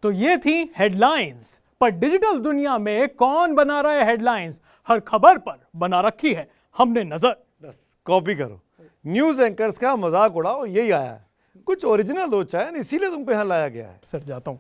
तो ये थी हेडलाइंस। पर डिजिटल दुनिया में कौन बना रहा है हेडलाइंस? हर खबर पर बना रखी है हमने नजर। बस कॉपी करो, न्यूज एंकर्स का मजाक उड़ाओ, यही आया है। कुछ ओरिजिनल हो चैन, इसीलिए तुमको यहां लाया गया है। सर जाता हूं।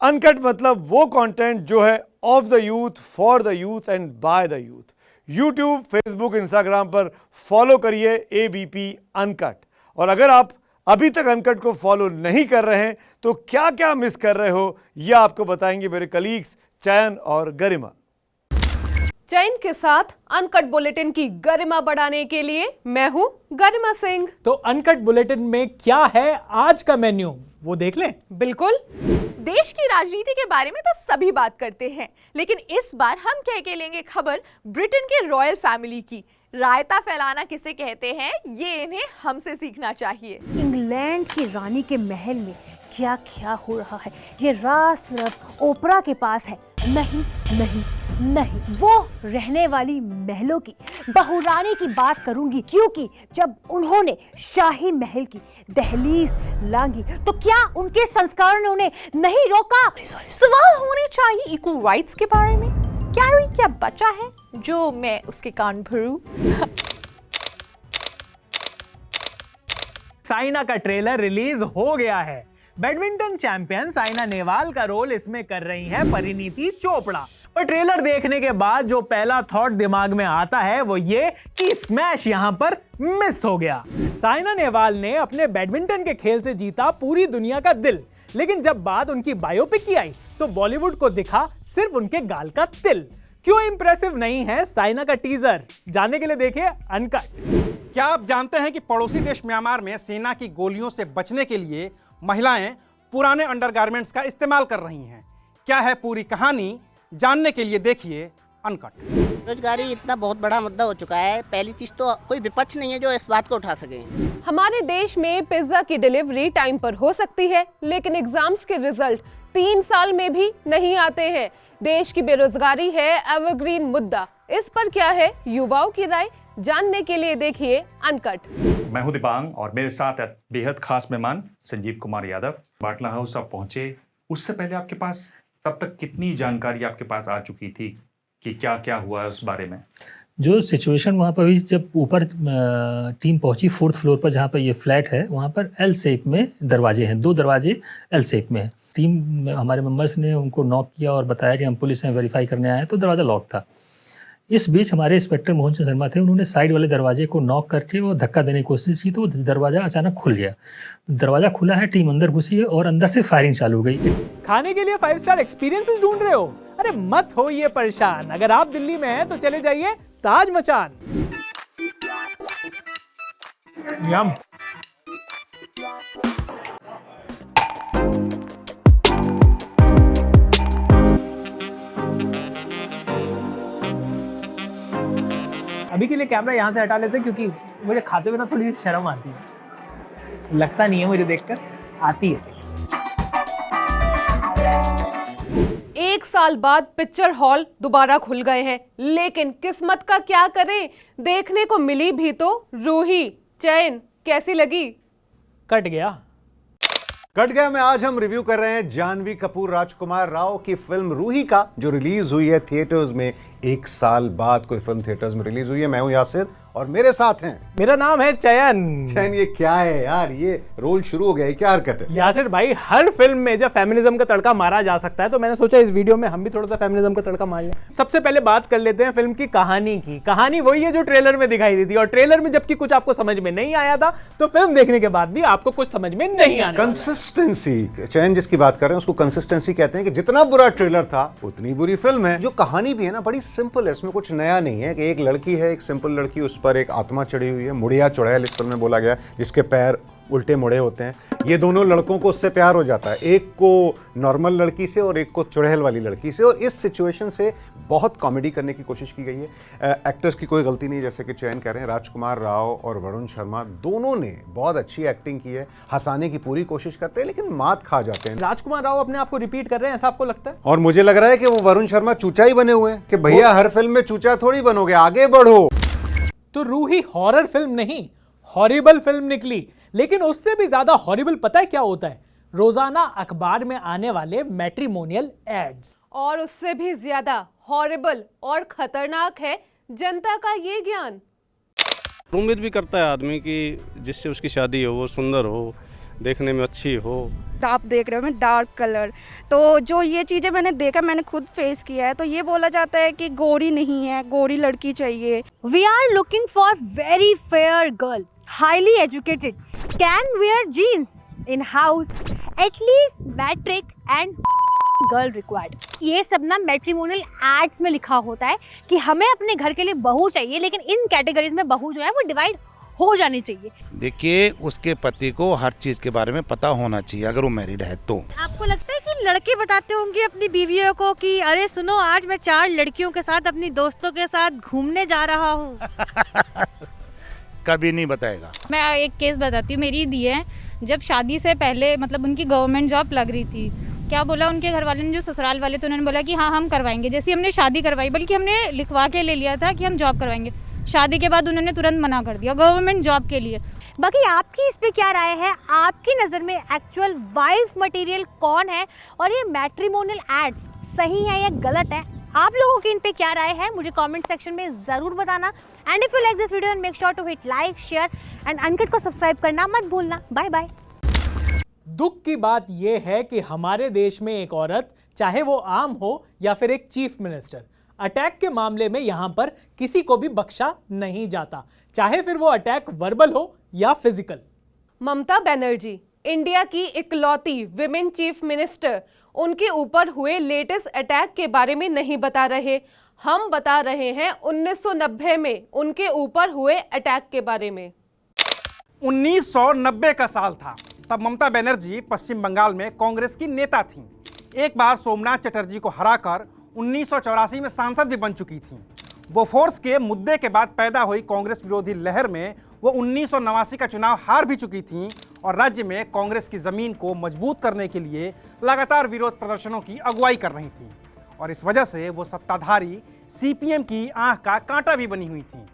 अनकट मतलब वो कंटेंट जो है of the youth, for the youth and by the youth. YouTube, Facebook, Instagram पर फॉलो करिए ABP अनकट। और अगर आप अभी तक अनकट को फॉलो नहीं कर रहे हैं तो क्या क्या मिस कर रहे हो, यह आपको बताएंगे मेरे कलीग्स चयन और गरिमा। चयन के साथ अनकट बुलेटिन की गरिमा बढ़ाने के लिए मैं हूं गरिमा सिंह। तो अनकट बुलेटिन में क्या है आज का मेन्यू, वो देख लें। बिल्कुल। देश की राजनीति के बारे में तो सभी बात करते हैं, लेकिन इस बार हम कह के लेंगे खबर ब्रिटेन के रॉयल फैमिली की। रायता फैलाना किसे कहते हैं, ये इन्हें हमसे सीखना चाहिए। इंग्लैंड की रानी के महल में क्या क्या हो रहा है, ये राज सिर्फ ओपरा के पास है। नहीं नहीं नहीं, वो रहने वाली महलों की बहुरानी की बात करूंगी, क्योंकि जब उन्होंने शाही महल की दहलीज लांघी तो क्या उनके संस्कारों ने उन्हें नहीं रोका? सवाल होने चाहिए इक्वल राइट्स के बारे में। कैरी क्या बचा है जो मैं उसके कान भरूं? साइना का ट्रेलर रिलीज हो गया है। बैडमिंटन चैंपियन साइना नेहवाल का रोल इसमें कर रही हैं परिणीति चोपड़ा। पर ट्रेलर देखने के बाद जो पहला थॉट दिमाग में आता है वो ये कि स्मैश यहां पर मिस हो गया। साइना नेहवाल ने अपने बैडमिंटन के खेल से जीता पूरी दुनिया का दिल, लेकिन जब बात उनकी बायोपिक की आई तो बॉलीवुड को दिखा सिर्फ उनके गाल का तिल। क्यों इंप्रेसिव नहीं है साइना का टीजर, जानने के लिए देखिए अनकट। क्या आप जानते हैं कि पड़ोसी देश म्यांमार में सेना की गोलियों से बचने के लिए महिलाएं पुराने अंडरगारमेंट्स का इस्तेमाल कर रही हैं? क्या है पूरी कहानी, जानने के लिए देखिए अनकट। बेरोजगारी इतना बहुत बड़ा मुद्दा हो चुका है। पहली चीज तो कोई विपक्ष नहीं है जो इस बात को उठा सके। हमारे देश में पिज्जा की डिलीवरी टाइम पर हो सकती है, लेकिन एग्जाम्स के रिजल्ट 3 साल में भी नहीं आते हैं। देश की बेरोजगारी है एवरग्रीन मुद्दा। इस पर क्या है युवाओं की राय, जानने के लिए देखिए अनकट। मैं हूं दिबांग और मेरे साथ बेहद खास मेहमान संजीव कुमार यादव। बाटला हाउस आप पहुंचे, उससे पहले आपके पास तब तक कितनी जानकारी आपके पास आ चुकी थी कि क्या क्या हुआ है उस बारे में? जो सिचुएशन वहाँ पर हुई, जब ऊपर टीम पहुंची 4th फ्लोर पर, जहाँ पर ये फ्लैट है, वहाँ पर L शेप में दरवाजे हैं, 2 दरवाजे L शेप में हैं। टीम हमारे मेंबर्स ने उनको नॉक किया और बताया कि हम पुलिस में वेरीफाई करने आए हैं, तो दरवाज़ा लॉक था। इस बीच हमारे इंस्पेक्टर मोहन चंद शर्मा थे, उन्होंने साइड वाले दरवाजे को नॉक करके वो धक्का देने की कोशिश की, तो दरवाज़ा अचानक खुल गया। दरवाज़ा खुला है, टीम अंदर घुसी है और अंदर से फायरिंग चालू हो गई। खाने के लिए 5 स्टार एक्सपीरियंसेस ढूंढ रहे हो? अरे मत हो ये परेशान, अगर आप दिल्ली में हैं तो चले जाइए ताज मचान। यम। अभी के लिए कैमरा यहाँ से हटा लेते हैं क्योंकि मुझे खाते हुए ना थोड़ी सी शर्म आती है। लगता नहीं है मुझे देखकर, आती है। 1 साल बाद पिक्चर हॉल दोबारा खुल गए हैं, लेकिन किस्मत का क्या करें, देखने को मिली भी तो रूही। चैन कैसी लगी? कट गया में आज हम रिव्यू कर रहे हैं जानवी कपूर राजकुमार राव की फिल्म रूही का, जो रिलीज हुई है थिएटर्स में। 1 साल बाद कोई फिल्म थिएटर्स में रिलीज हुई है। मैं हूं यासिर और मेरे साथ हैं, मेरा नाम है चयन। चयन, ये क्या है यार, ये रोल शुरू हो गया है, क्या हरकत है? यासिर भाई, हर फिल्म में जब फेमिनिज्म का तड़का मारा जा सकता है तो मैंने सोचा इस वीडियो में हम भी थोड़ा सा फेमिनिज्म का तड़का मार लें। सबसे पहले बात कर लेते हैं फिल्म की कहानी की। कहानी वही है जो ट्रेलर में दिखाई दी थी, और ट्रेलर में जबकि कुछ आपको समझ में नहीं आया था तो फिल्म देखने के बाद भी आपको कुछ समझ में नहीं आया। कंसिस्टेंसी, चयन जिसकी बात कर रहे हैं उसको कंसिस्टेंसी कहते हैं, कि जितना बुरा ट्रेलर था उतनी बुरी फिल्म है। जो कहानी भी है ना, बड़ी सिंपल है, इसमें कुछ नया नहीं है। कि एक लड़की है, एक सिंपल लड़की, उस पर एक आत्मा चढ़ी हुई है, मुड़िया चुड़ैल इस फिल्म में बोला गया, जिसके पैर उल्टे मुड़े होते हैं। ये दोनों लड़कों को उससे प्यार हो जाता है, एक को नॉर्मल लड़की से और एक को चुड़ैल वाली लड़की से। और इस सिचुएशन से बहुत कॉमेडी करने की कोशिश की गई है। एक्टर्स की कोई गलती नहीं, जैसे कि चयन कह रहे हैं, राजकुमार राव और वरुण शर्मा दोनों ने बहुत अच्छी एक्टिंग की है। हंसाने की पूरी कोशिश करते हैं लेकिन मात खा जाते हैं। राजकुमार राव अपने आप को रिपीट कर रहे हैं, ऐसा आपको लगता है? और मुझे लग रहा है कि वो वरुण शर्मा चूचा ही बने हुए हैं, कि भैया हर फिल्म में चूचा थोड़ी बनोगे, आगे बढ़ो। तो रूही हॉरर फिल्म नहीं, हॉरिबल फिल्म निकली। लेकिन उससे भी ज्यादा हॉरिबल पता है क्या होता है? रोजाना अखबार में आने वाले मैट्रिमोनियल एड्स। और उससे भी ज्यादा हॉरिबल और खतरनाक है जनता का ये ज्ञान। उम्मीद भी करता है आदमी कि जिससे उसकी शादी हो वो सुंदर हो, देखने में अच्छी हो। आप देख रहे हो मैं डार्क कलर, तो जो ये चीज़ें मैंने देखा, मैंने खुद फेस किया है, तो ये बोला जाता है कि गोरी नहीं है, गोरी लड़की चाहिए। We are looking for very fair girl, highly educated, can wear jeans, in house, at least matric and girl required. ये सब ना मैट्रिमोनियल एड्स में लिखा होता है कि हमें अपने घर के लिए बहू चाहिए, लेकिन इन कैटेगरीज में बहू जो है वो डिवाइड हो जानी चाहिए। देखिए, उसके पति को हर चीज के बारे में पता होना चाहिए अगर वो मैरिड है तो। आपको लगता है कि लड़के बताते होंगे अपनी बीवियों को कि अरे सुनो, आज मैं 4 लड़कियों के साथ अपनी दोस्तों के साथ घूमने जा रहा हूँ? कभी नहीं बताएगा। मैं एक केस बताती हूँ, मेरी दी है। जब शादी से पहले मतलब उनकी गवर्नमेंट जॉब लग रही थी, क्या बोला उनके घर वाले ने, जो ससुराल वाले, तो उन्होंने बोला कि हाँ हम करवाएंगे। जैसे हमने शादी करवाई, बल्कि हमने लिखवा के ले लिया था कि हम जॉब करवाएंगे, शादी के बाद उन्होंने तुरंत मना कर दिया गवर्नमेंट जॉब के लिए। बाकी आपकी इस पे क्या राय है? आपकी नज़र में एक्चुअल वाइफ मटेरियल कौन है, और ये मैट्रिमोनियल एड्स सही है या गलत है? आप लोगों की इन पे क्या राय है मुझे कमेंट सेक्शन में ज़रूर बताना। And if you like this video make sure to hit like, share and Uncut को सब्सक्राइब करना मत भूलना। Bye bye. दुख की बात यह है कि हमारे देश में एक औरत, चाहे वो आम हो या फिर एक चीफ मिनिस्टर, अटैक के मामले में यहां पर किसी को भी बख्शा नहीं जाता, चाहे फिर वो अटैक वर्बल हो या फिजिकल। ममता बनर्जी, इंडिया की इकलौती विमेन चीफ मिनिस्टर, उनके ऊपर हुए लेटेस्ट अटैक के बारे में नहीं बता रहे। हम बता रहे हैं 1990 में उनके ऊपर हुए अटैक के बारे में। 1990 का साल था, तब ममता बनर्जी पश्चिम बंगाल में कांग्रेस की नेता थीं। एक बार सोमनाथ चटर्जी को हराकर 1984 में सांसद भी बन चुकी थीं। बोफोर्स के मुद्दे के बाद पैदा हुई कांग्रेस विरोधी लहर में वो 1989 का चुनाव हार भी चुकी थीं और राज्य में कांग्रेस की जमीन को मजबूत करने के लिए लगातार विरोध प्रदर्शनों की अगुवाई कर रही थीं और इस वजह से वो सत्ताधारी सीपीएम की आंख का कांटा भी बनी हुई थीं।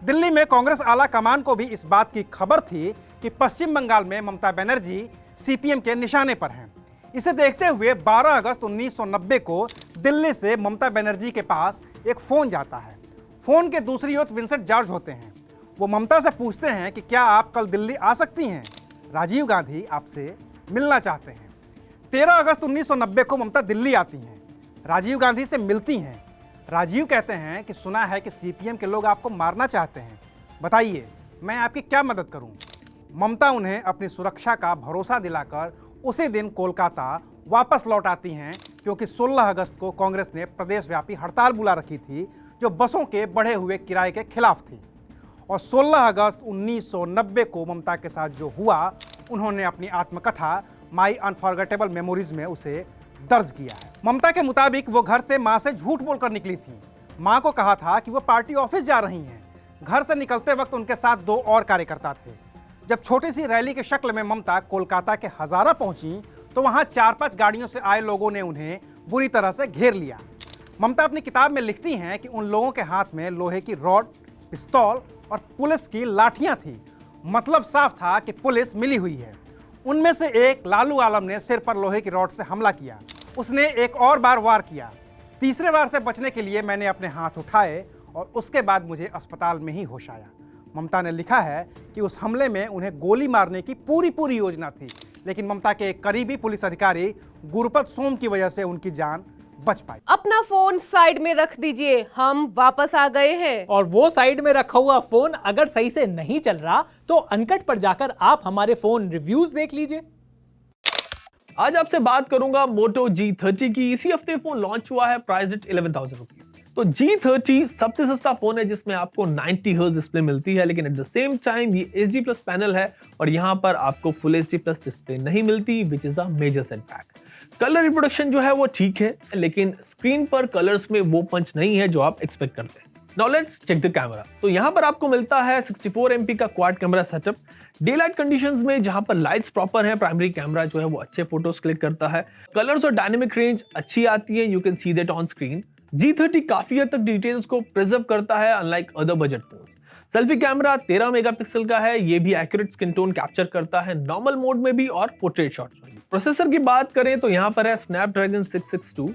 दिल्ली में कांग्रेस आला कमान को भी इस बात की खबर थी कि पश्चिम बंगाल में ममता बनर्जी सीपीएम के निशाने पर हैं। इसे देखते हुए 12 अगस्त 1990 को दिल्ली से ममता बनर्जी के पास एक फ़ोन जाता है। फ़ोन के दूसरी ओर विंसेंट जॉर्ज होते हैं। वो ममता से पूछते हैं कि क्या आप कल दिल्ली आ सकती हैं, राजीव गांधी आपसे मिलना चाहते हैं। 13 अगस्त 1990 को ममता दिल्ली आती हैं, राजीव गांधी से मिलती हैं। राजीव कहते हैं कि सुना है कि सीपीएम के लोग आपको मारना चाहते हैं, बताइए मैं आपकी क्या मदद करूं। ममता उन्हें अपनी सुरक्षा का भरोसा दिलाकर उसी दिन कोलकाता वापस लौट आती हैं, क्योंकि 16 अगस्त को कांग्रेस ने प्रदेशव्यापी हड़ताल बुला रखी थी जो बसों के बढ़े हुए किराए के खिलाफ थी। और 16 अगस्त 1990 को ममता के साथ जो हुआ, उन्होंने अपनी आत्मकथा माई अनफॉरगेटेबल मेमोरीज में उसे दर्ज किया है। ममता के मुताबिक वो घर से मां से झूठ बोलकर निकली थी। मां को कहा था कि वो पार्टी ऑफिस जा रही हैं। घर से निकलते वक्त उनके साथ 2 और कार्यकर्ता थे। जब छोटी सी रैली के शक्ल में ममता कोलकाता के हजारा पहुंची तो वहां 4-5 गाड़ियों से आए लोगों ने उन्हें बुरी तरह से घेर लिया। ममता अपनी किताब में लिखती हैं कि उन लोगों के हाथ में लोहे की रॉड, पिस्तौल और पुलिस की लाठियां थी। मतलब साफ था कि पुलिस मिली हुई है। उनमें से एक लालू आलम ने सिर पर लोहे की रॉड से हमला किया। उसने एक और बार वार किया। तीसरे बार से बचने के लिए मैंने अपने हाथ उठाए और उसके बाद मुझे अस्पताल में ही होश आया। ममता ने लिखा है कि उस हमले में उन्हें गोली मारने की पूरी योजना थी, लेकिन ममता के एक करीबी पुलिस अधिकारी गुरुपत सोम की वजह से उनकी जान बच पाई। अपना फोन साइड में रख दीजिए, हम वापस आ गए हैं। और वो साइड में रखा हुआ फोन अगर सही से नहीं चल रहा तो अनकट पर जाकर आप हमारे फोन रिव्यूज देख लीजिए। आज आपसे बात करूंगा मोटो G30 की। इसी हफ्ते फोन लॉन्च हुआ है, प्राइस्ड एट 11,000 रुपीज। तो G30 सबसे सस्ता फोन है जिसमें आपको 90 हर्ट्ज डिस्प्ले मिलती है, लेकिन एट द सेम टाइम ये HD प्लस पैनल है और यहाँ पर आपको फुल HD प्लस डिस्प्ले नहीं मिलती, which is a major setback. Colour reproduction जो है वो ठीक है, लेकिन स्क्रीन पर कलर्स में वो पंच नहीं है जो आप एक्सपेक्ट करते हैं। Now let's check the camera. तो यहाँ पर आपको मिलता है 64 MP का quad camera setup. Daylight conditions में जहाँ पर लाइट्स प्रॉपर है, प्राइमरी कैमरा जो है वो अच्छे फोटोज क्लिक करता है। कलर्स और डायनेमिक रेंज अच्छी आती है, you can see that on screen. G30 काफी हद तक डिटेल्स को प्रिजर्व करता है, unlike other budget phones. Selfie camera 13 megapixel का है, ये भी एक्यूरेट स्किन टोन कैप्चर करता है, नॉर्मल मोड में भी और पोर्ट्रेट शॉट्स में भी। प्रोसेसर की बात करें तो यहाँ पर है Snapdragon 662।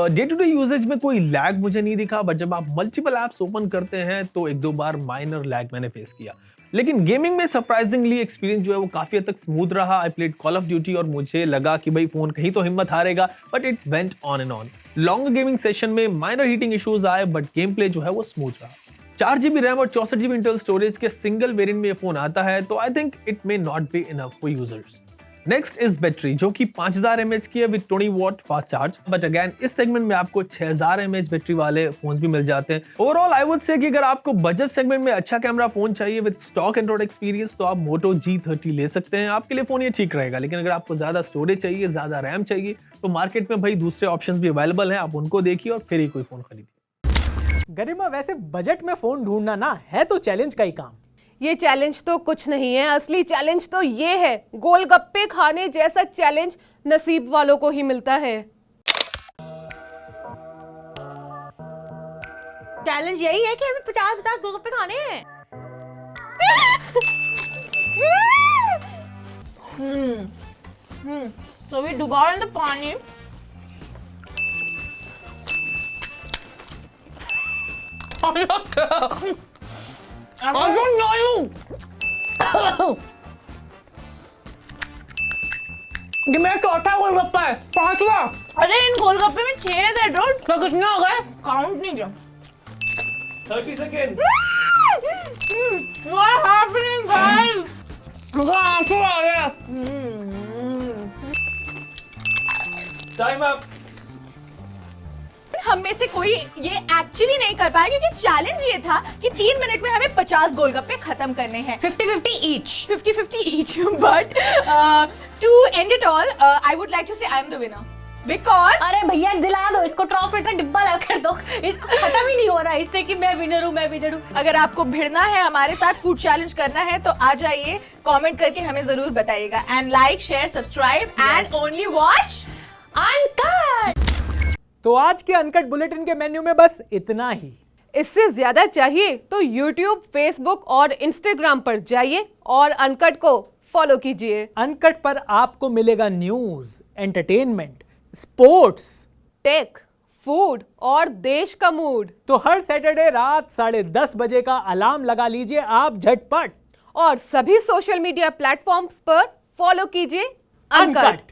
Day to day usages में कोई लैग मुझे नहीं दिखा, बट जब आप मल्टीपल ऐप्स ओपन करते हैं तो एक दो बार माइनर लैग मैंने फेस किया। लेकिन गेमिंग में सरप्राइजिंगली एक्सपीरियंस जो है वो काफी हद तक स्मूथ रहा। I played call of duty और मुझे लगा कि भाई फोन कहीं तो हिम्मत हारेगा, but it went on and on. Long gaming session में माइनर हीटिंग इश्यूज आए, बट गेम प्ले जो है वो स्मूथ रहा। 4GB रैम और 64GB इंटरनल स्टोरेज के सिंगल वेरिएंट में ये फोन आता है, तो I think it may not be enough for users. Next is battery, जो कि 5000 mAh की है with 20 watt fast charge. But again इस सेगमेंट में आपको 6000 mAh बैटरी वाले फोन्स भी मिल जाते हैं। ओवरऑल आई वुड से कि अगर आपको बजट सेगमेंट में अच्छा कैमरा फोन चाहिए विद स्टॉक एंड्रॉइड एक्सपीरियंस, तो आप Moto G30 ले सकते हैं। आपके लिए फोन ये ठीक रहेगा। लेकिन अगर आपको ज्यादा स्टोरेज चाहिए, ज्यादा रैम चाहिए, तो मार्केट में भाई दूसरे ऑप्शंस भी अवेलेबल हैं, आप उनको देखिए और फिर ही कोई फोन खरीदिए। गरिमा, वैसे बजट में फोन ढूंढना ना है तो चैलेंज का ही काम। ये चैलेंज तो कुछ नहीं है, असली चैलेंज तो ये है, गोलगप्पे खाने जैसा चैलेंज नसीब वालों को ही मिलता है। चैलेंज यही है कि हमें 50-50 गोलगप्पे खाने हैं। तो भी डुबाओ इन पानी। ये मेरा चौथा गोलगप्पा है, 5वां। अरे इन गोलगप्पे में 6 है डॉट, तो कितने हो गए? काउंट नहीं किया। 30 सेकेंड्स। What happening guys? मुझे आंसू आ गया। Time up. हम में से कोई ये एक्चुअली नहीं कर पाया क्योंकि चैलेंज ये था कि 3 मिनट में हमें 50 गोलगप्पे खत्म करने हैं। 50-50 each. 50-50 each. But to end it all, I would like to say I am the winner. Because अरे भैया दिला दो इसको, ट्रॉफी का डिब्बा ला कर दो, इसको खत्म ही नहीं हो रहा इससे कि मैं विनर हूँ, मैं विनर हूँ। अगर आपको भिड़ना है, हमारे साथ फूड चैलेंज करना है, तो आ जाइए, कमेंट करके हमें जरूर बताइएगा। And like, share, subscribe and only watch uncut. तो आज के अनकट बुलेटिन के मेन्यू में बस इतना ही। इससे ज्यादा चाहिए तो YouTube, Facebook और Instagram पर जाइए और अनकट को फॉलो कीजिए। अनकट पर आपको मिलेगा news, entertainment, sports, tech, food और देश का मूड। तो हर सैटरडे रात 10:30 बजे का अलार्म लगा लीजिए आप झटपट। और सभी सोशल मीडिया प्लेटफॉर्म्स पर फॉलो कीजिए अनकट।